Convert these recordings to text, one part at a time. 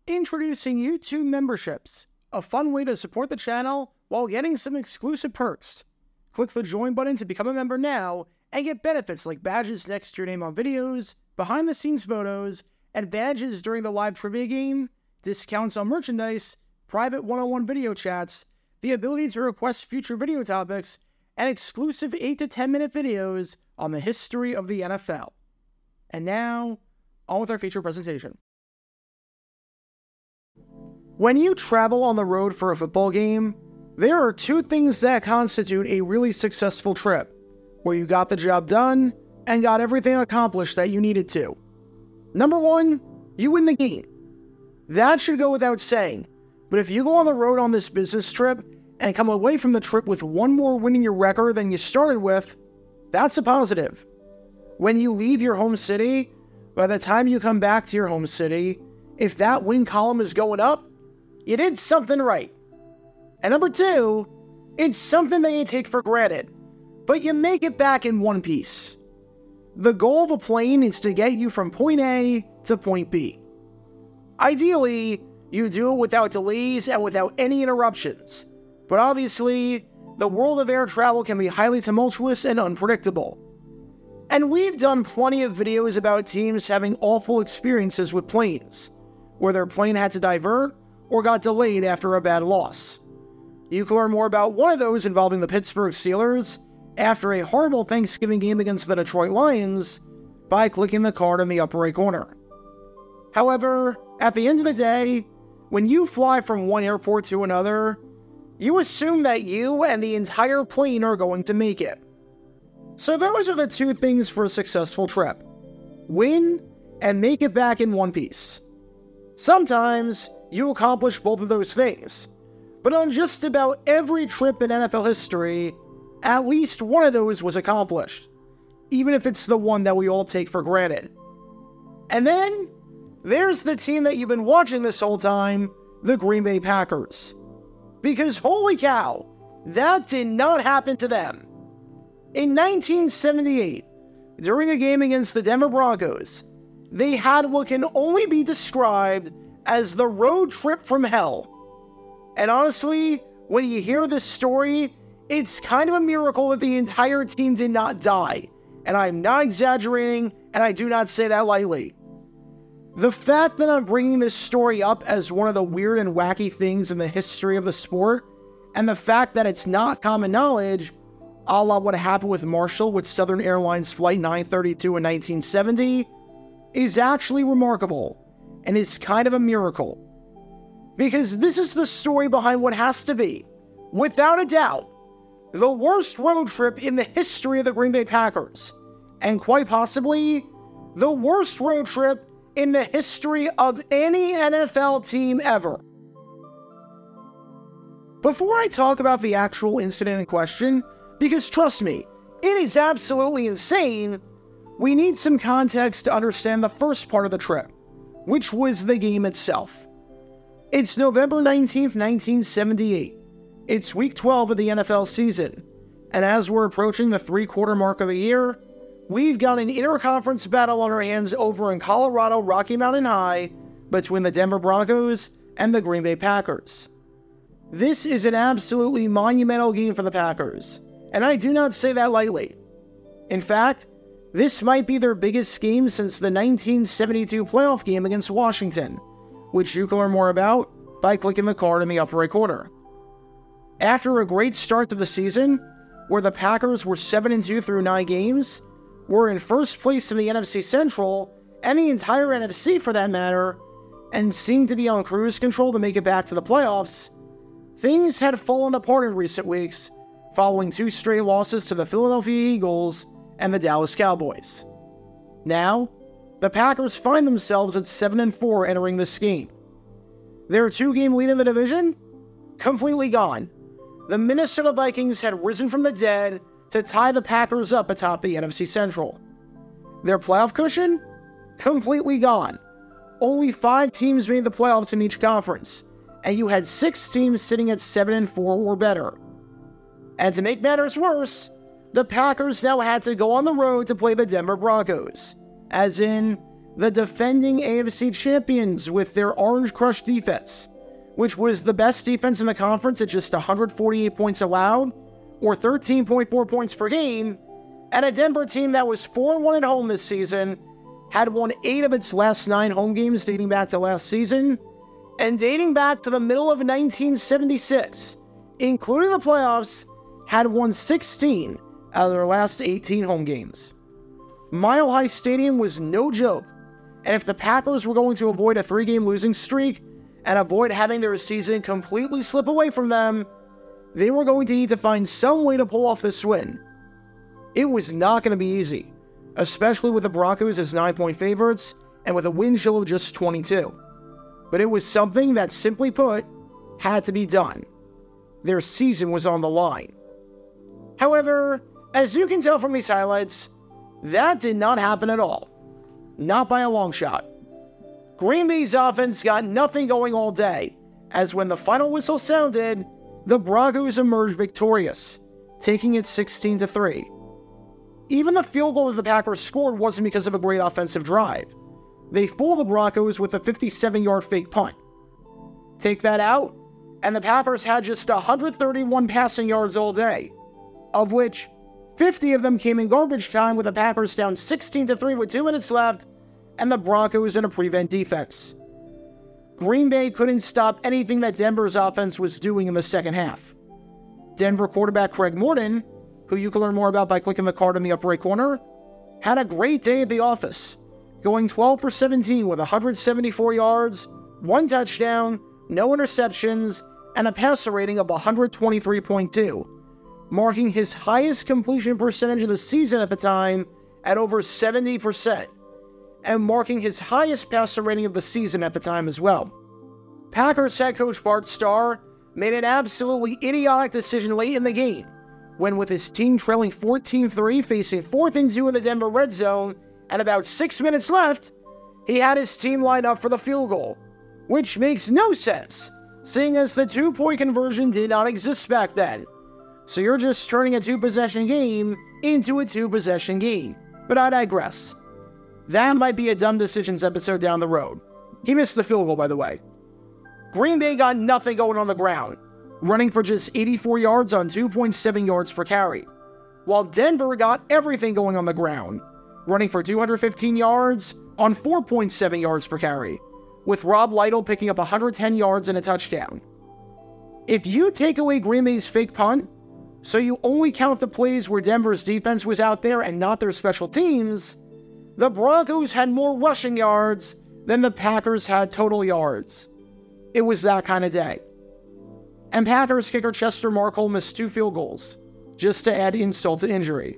Introducing YouTube memberships, a fun way to support the channel while getting some exclusive perks. Click the join button to become a member now and get benefits like badges next to your name on videos, behind-the-scenes photos, advantages during the live trivia game, discounts on merchandise, private one-on-one video chats, the ability to request future video topics, and exclusive 8 to 10 minute videos on the history of the NFL. And now, on with our feature presentation. When you travel on the road for a football game, there are two things that constitute a really successful trip, where you got the job done and got everything accomplished that you needed to. Number one, you win the game. That should go without saying, but if you go on the road on this business trip and come away from the trip with one more win in your record than you started with, that's a positive. When you leave your home city, by the time you come back to your home city, if that win column is going up, you did something right. And number two, it's something that you take for granted, but you make it back in one piece. The goal of a plane is to get you from point A to point B. Ideally, you do it without delays and without any interruptions, but obviously, the world of air travel can be highly tumultuous and unpredictable. And we've done plenty of videos about teams having awful experiences with planes, where their plane had to divert or got delayed after a bad loss. You can learn more about one of those involving the Pittsburgh Steelers after a horrible Thanksgiving game against the Detroit Lions by clicking the card in the upper right corner. However, at the end of the day, when you fly from one airport to another, you assume that you and the entire plane are going to make it. So those are the two things for a successful trip: win and make it back in one piece. Sometimes you accomplish both of those things, but on just about every trip in NFL history, at least one of those was accomplished, even if it's the one that we all take for granted. And then, there's the team that you've been watching this whole time, the Green Bay Packers. Because holy cow, that did not happen to them. In 1978, during a game against the Denver Broncos, they had what can only be described as the road trip from hell. And honestly, when you hear this story, it's kind of a miracle that the entire team did not die. And I'm not exaggerating, and I do not say that lightly. The fact that I'm bringing this story up as one of the weird and wacky things in the history of the sport, and the fact that it's not common knowledge, a la what happened with Marshall with Southern Airlines Flight 932 in 1970, is actually remarkable, and is kind of a miracle. Because this is the story behind what has to be, without a doubt, the worst road trip in the history of the Green Bay Packers, and quite possibly, the worst road trip in the history of any NFL team ever. Before I talk about the actual incident in question, because trust me, it is absolutely insane, we need some context to understand the first part of the trip, which was the game itself. It's November 19th, 1978. It's week 12 of the NFL season, and as we're approaching the three-quarter mark of the year, we've got an interconference battle on our hands over in Colorado Rocky Mountain High between the Denver Broncos and the Green Bay Packers. This is an absolutely monumental game for the Packers, and I do not say that lightly. In fact, this might be their biggest game since the 1972 playoff game against Washington, which you can learn more about by clicking the card in the upper right corner. After a great start to the season, where the Packers were 7-2 through 9 games, were in first place in the NFC Central, and the entire NFC for that matter, and seemed to be on cruise control to make it back to the playoffs, things had fallen apart in recent weeks, following 2 straight losses to the Philadelphia Eagles and the Dallas Cowboys. Now, the Packers find themselves at 7-4 entering this game. Their 2-game lead in the division? Completely gone. The Minnesota Vikings had risen from the dead to tie the Packers up atop the NFC Central. Their playoff cushion? Completely gone. Only 5 teams made the playoffs in each conference, and you had 6 teams sitting at 7-4 or better. And to make matters worse, the Packers now had to go on the road to play the Denver Broncos, as in, the defending AFC champions with their Orange Crush defense, which was the best defense in the conference at just 148 points allowed, or 13.4 points per game, and a Denver team that was 4-1 at home this season, had won 8 of its last 9 home games dating back to last season, and dating back to the middle of 1976, including the playoffs, had won 16 out of their last 18 home games. Mile High Stadium was no joke, and if the Packers were going to avoid a 3-game losing streak and avoid having their season completely slip away from them, they were going to need to find some way to pull off this win. It was not going to be easy, especially with the Broncos as 9-point favorites and with a win chill of just 22. But it was something that, simply put, had to be done. Their season was on the line. However, as you can tell from these highlights, that did not happen at all. Not by a long shot. Green Bay's offense got nothing going all day, as when the final whistle sounded, the Broncos emerged victorious, taking it 16-3. Even the field goal that the Packers scored wasn't because of a great offensive drive. They fooled the Broncos with a 57-yard fake punt. Take that out, and the Packers had just 131 passing yards all day, of which 50 of them came in garbage time with the Packers down 16-3 with 2 minutes left, and the Broncos in a prevent defense. Green Bay couldn't stop anything that Denver's offense was doing in the second half. Denver quarterback Craig Morton, who you can learn more about by clicking the card in the upper right corner, had a great day at the office, going 12 for 17 with 174 yards, 1 touchdown, no interceptions, and a passer rating of 123.2, marking his highest completion percentage of the season at the time at over 70%, and marking his highest passer rating of the season at the time as well. Packers head coach Bart Starr made an absolutely idiotic decision late in the game, when with his team trailing 14-3 facing 4th and 2 in the Denver red zone, and about 6 minutes left, he had his team line up for the field goal, which makes no sense, seeing as the 2-point conversion did not exist back then. So you're just turning a 2-possession game into a 2-possession game. But I digress. That might be a dumb decisions episode down the road. He missed the field goal, by the way. Green Bay got nothing going on the ground, running for just 84 yards on 2.7 yards per carry, while Denver got everything going on the ground, running for 215 yards on 4.7 yards per carry, with Rob Lytle picking up 110 yards and a touchdown. If you take away Green Bay's fake punt, so you only count the plays where Denver's defense was out there and not their special teams, the Broncos had more rushing yards than the Packers had total yards. It was that kind of day. And Packers kicker Chester Markle missed 2 field goals, just to add insult to injury.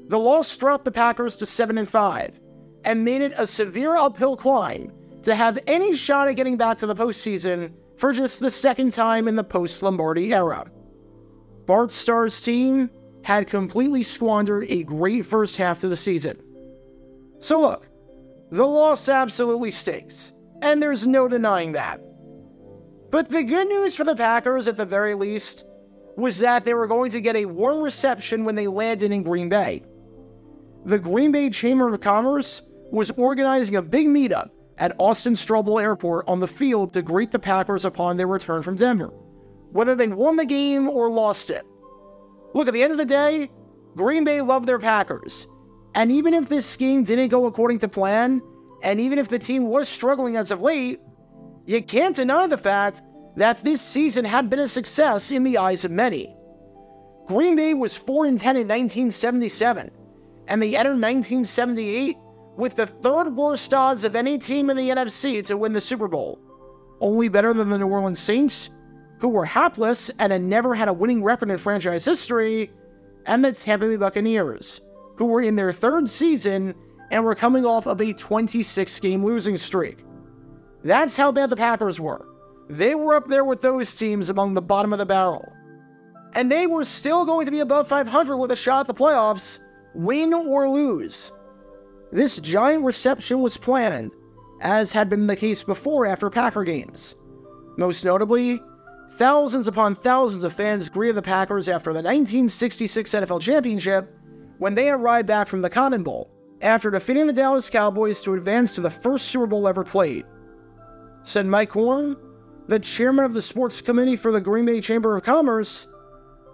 The loss dropped the Packers to 7-5, and made it a severe uphill climb to have any shot at getting back to the postseason for just the second time in the post-Lombardi era. Bart Starr's team had completely squandered a great first half to the season. So look, the loss absolutely stinks, and there's no denying that. But the good news for the Packers, at the very least, was that they were going to get a warm reception when they landed in Green Bay. The Green Bay Chamber of Commerce was organizing a big meetup at Austin Strobel Airport on the field to greet the Packers upon their return from Denver, whether they won the game or lost it. Look, at the end of the day, Green Bay loved their Packers, and even if this game didn't go according to plan, and even if the team was struggling as of late, you can't deny the fact that this season had been a success in the eyes of many. Green Bay was 4-10 in 1977, and they entered 1978 with the 3rd worst odds of any team in the NFC to win the Super Bowl, only better than the New Orleans Saints, who were hapless and had never had a winning record in franchise history, and the Tampa Bay Buccaneers, who were in their 3rd season and were coming off of a 26-game losing streak. That's how bad the Packers were. They were up there with those teams among the bottom of the barrel. And they were still going to be above 500 with a shot at the playoffs, win or lose. This giant reception was planned, as had been the case before after Packer games. Most notably, thousands upon thousands of fans greeted the Packers after the 1966 NFL Championship when they arrived back from the Cotton Bowl, after defeating the Dallas Cowboys to advance to the first Super Bowl ever played. Said Mike Horn, the chairman of the sports committee for the Green Bay Chamber of Commerce,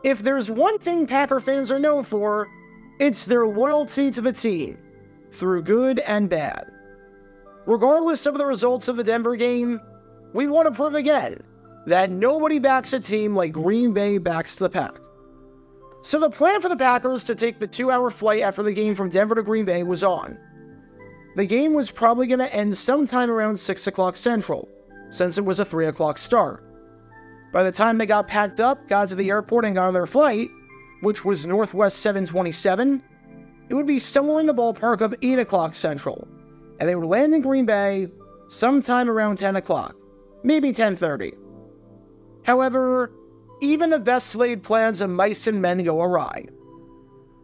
"If there's one thing Packer fans are known for, it's their loyalty to the team, through good and bad. Regardless of the results of the Denver game, we want to prove again that nobody backs a team like Green Bay backs the Pack." So the plan for the Packers to take the 2-hour flight after the game from Denver to Green Bay was on. The game was probably going to end sometime around 6 o'clock Central, since it was a 3 o'clock start. By the time they got packed up, got to the airport, and got on their flight, which was Northwest 727, it would be somewhere in the ballpark of 8 o'clock Central, and they would land in Green Bay sometime around 10 o'clock, maybe 10:30. However, even the best laid plans of mice and men go awry.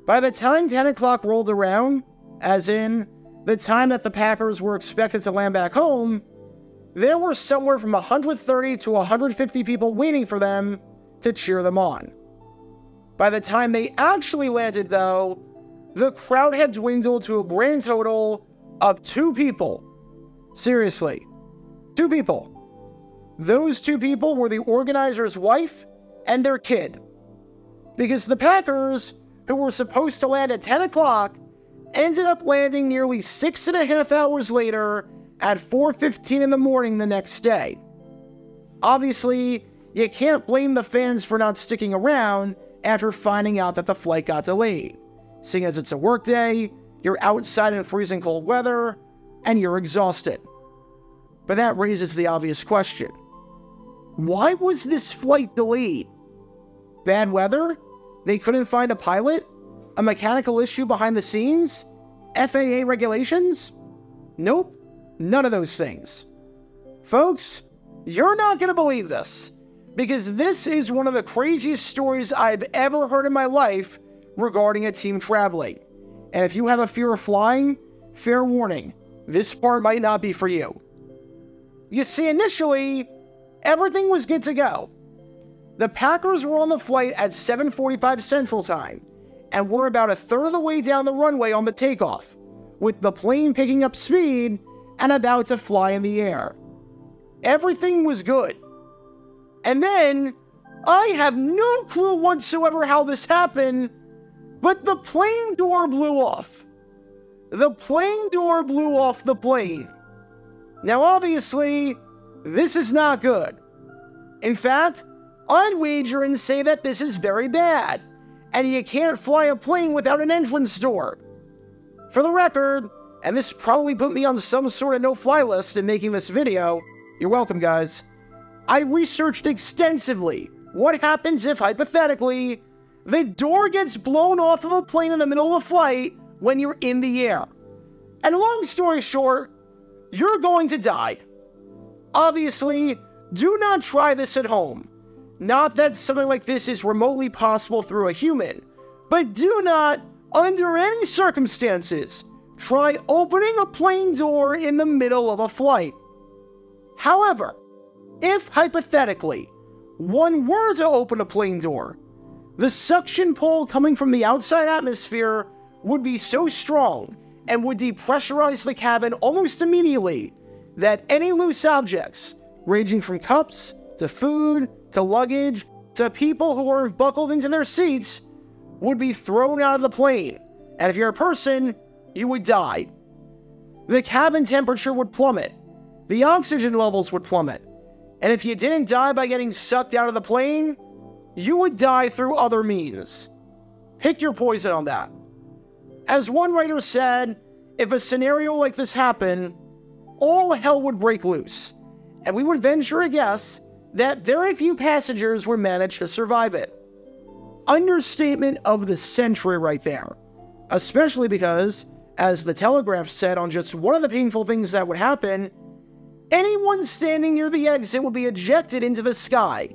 By the time 10 o'clock rolled around, as in the time that the Packers were expected to land back home, there were somewhere from 130 to 150 people waiting for them to cheer them on. By the time they actually landed, though, the crowd had dwindled to a grand total of 2 people. Seriously, 2 people. Those 2 people were the organizer's wife and their kid. Because the Packers, who were supposed to land at 10 o'clock, ended up landing nearly 6.5 hours later at 4:15 in the morning the next day. Obviously, you can't blame the fans for not sticking around after finding out that the flight got delayed, seeing as it's a work day, you're outside in freezing cold weather, and you're exhausted. But that raises the obvious question. Why was this flight delayed? Bad weather? They couldn't find a pilot? A mechanical issue behind the scenes? FAA regulations? Nope, none of those things. Folks, you're not going to believe this, because this is one of the craziest stories I've ever heard in my life regarding a team traveling. And if you have a fear of flying, fair warning, this part might not be for you. You see, initially, everything was good to go. The Packers were on the flight at 7:45 Central Time, and were about a third of the way down the runway on the takeoff, with the plane picking up speed and about to fly in the air. Everything was good. And then, I have no clue whatsoever how this happened, but the plane door blew off. The plane door blew off the plane. Now obviously, this is not good. In fact, I'd wager and say that this is very bad, and you can't fly a plane without an entrance door. For the record, and this probably put me on some sort of no-fly list in making this video, you're welcome guys, I researched extensively what happens if, hypothetically, the door gets blown off of a plane in the middle of a flight when you're in the air. And long story short, you're going to die. Obviously, do not try this at home. Not that something like this is remotely possible through a human, but do not, under any circumstances, try opening a plane door in the middle of a flight. However, if hypothetically, one were to open a plane door, the suction pull coming from the outside atmosphere would be so strong and would depressurize the cabin almost immediately that any loose objects, ranging from cups to food to luggage to people who weren't buckled into their seats, would be thrown out of the plane, and if you're a person, you would die. The cabin temperature would plummet, the oxygen levels would plummet, and if you didn't die by getting sucked out of the plane, you would die through other means. Pick your poison on that. As one writer said, if a scenario like this happened, all hell would break loose, and we would venture a guess that very few passengers would manage to survive it. Understatement of the century right there, especially because, as the Telegraph said on just one of the painful things that would happen, anyone standing near the exit would be ejected into the sky.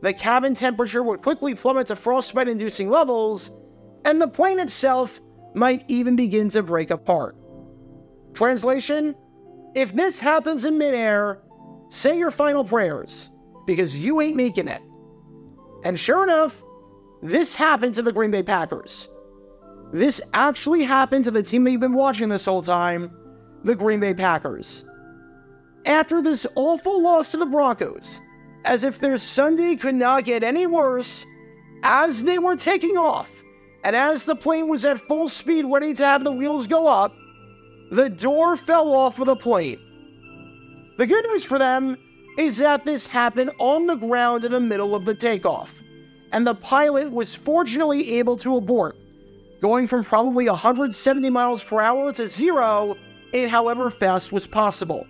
The cabin temperature would quickly plummet to frostbite-inducing levels, and the plane itself might even begin to break apart. Translation: if this happens in midair, say your final prayers, because you ain't making it. And sure enough, this happened to the Green Bay Packers. This actually happened to the team that you've been watching this whole time, the Green Bay Packers. After this awful loss to the Broncos, as if their Sunday could not get any worse, as they were taking off, and as the plane was at full speed ready to have the wheels go up, the door fell off of the plane. The good news for them is that this happened on the ground in the middle of the takeoff, and the pilot was fortunately able to abort, going from probably 170 miles per hour to 0 in however fast was possible.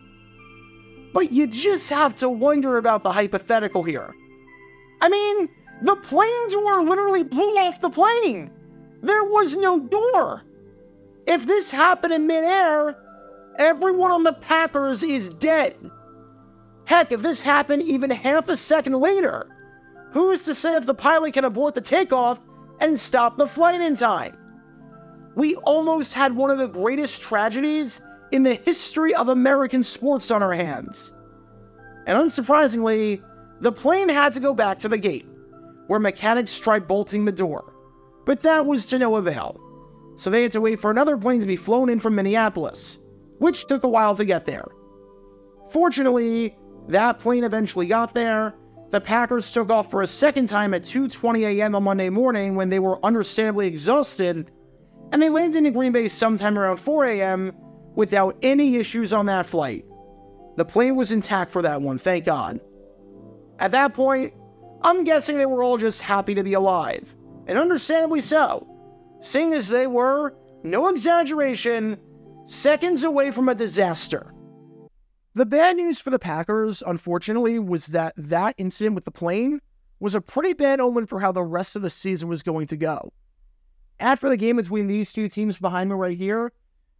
But you just have to wonder about the hypothetical here. I mean, the plane door literally blew off the plane. There was no door. If this happened in midair, everyone on the Packers is dead. Heck, if this happened even half a second later, who's to say if the pilot can abort the takeoff and stop the flight in time? We almost had one of the greatest tragedies in the history of American sports on our hands. And unsurprisingly, the plane had to go back to the gate, where mechanics tried bolting the door. But that was to no avail. So they had to wait for another plane to be flown in from Minneapolis, which took a while to get there. Fortunately, that plane eventually got there. The Packers took off for a second time at 2:20 a.m. on Monday morning when they were understandably exhausted, and they landed in Green Bay sometime around 4 a.m. without any issues on that flight. The plane was intact for that one, thank God. At that point, I'm guessing they were all just happy to be alive, and understandably so, seeing as they were, no exaggeration, seconds away from a disaster. The bad news for the Packers, unfortunately, was that that incident with the plane was a pretty bad omen for how the rest of the season was going to go. After the game between these two teams behind me right here,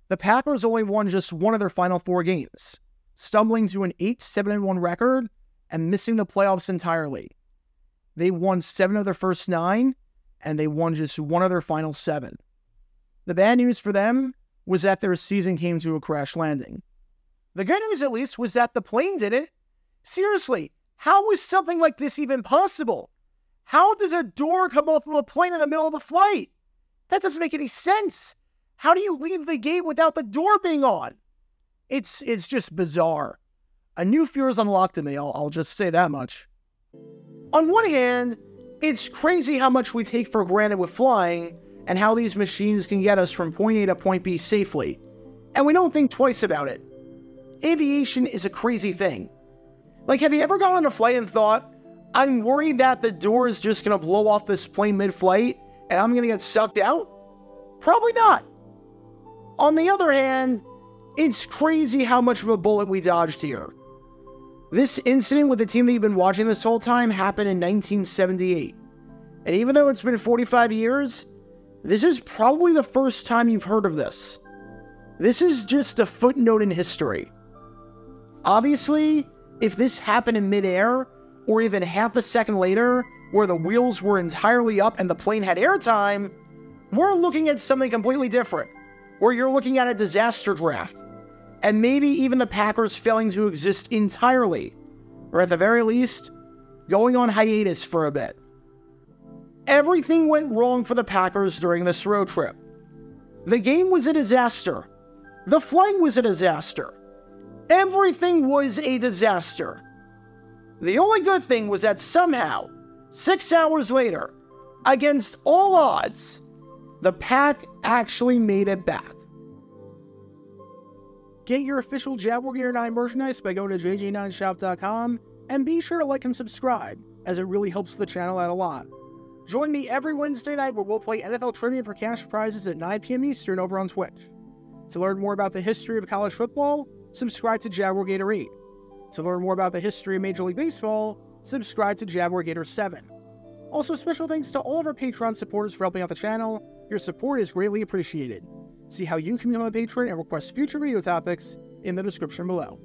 the Packers only won just one of their final 4 games, stumbling to an 8-7-1 record and missing the playoffs entirely. They won 7 of their first 9, and they won just 1 of their final 7. The bad news for them was that their season came to a crash landing. The good news, at least, was that the plane didn't. Seriously, how was something like this even possible? How does a door come off of a plane in the middle of the flight? That doesn't make any sense. How do you leave the gate without the door being on? It's just bizarre. A new fear is unlocked in me, I'll just say that much. On one hand, it's crazy how much we take for granted with flying and how these machines can get us from point A to point B safely. And we don't think twice about it. Aviation is a crazy thing. Like, have you ever gone on a flight and thought, I'm worried that the door is just going to blow off this plane mid-flight and I'm going to get sucked out? Probably not. On the other hand, it's crazy how much of a bullet we dodged here. This incident with the team that you've been watching this whole time happened in 1978. And even though it's been 45 years, this is probably the first time you've heard of this. This is just a footnote in history. Obviously, if this happened in midair, or even half a second later, where the wheels were entirely up and the plane had airtime, we're looking at something completely different, where you're looking at a disaster draft, and maybe even the Packers failing to exist entirely, or at the very least, going on hiatus for a bit. Everything went wrong for the Packers during this road trip. The game was a disaster. The flight was a disaster. Everything was a disaster. The only good thing was that somehow, 6 hours later, against all odds, the Pack actually made it back. Get your official Jaguar Gear 9 merchandise by going to jj9shop.com, and be sure to like and subscribe, as it really helps the channel out a lot. Join me every Wednesday night where we'll play NFL Trivia for cash prizes at 9 p.m. Eastern over on Twitch. To learn more about the history of college football, subscribe to Jaguar Gator 8. To learn more about the history of Major League Baseball, subscribe to Jaguar Gator 7. Also, special thanks to all of our Patreon supporters for helping out the channel. Your support is greatly appreciated. See how you can become a patron and request future video topics in the description below.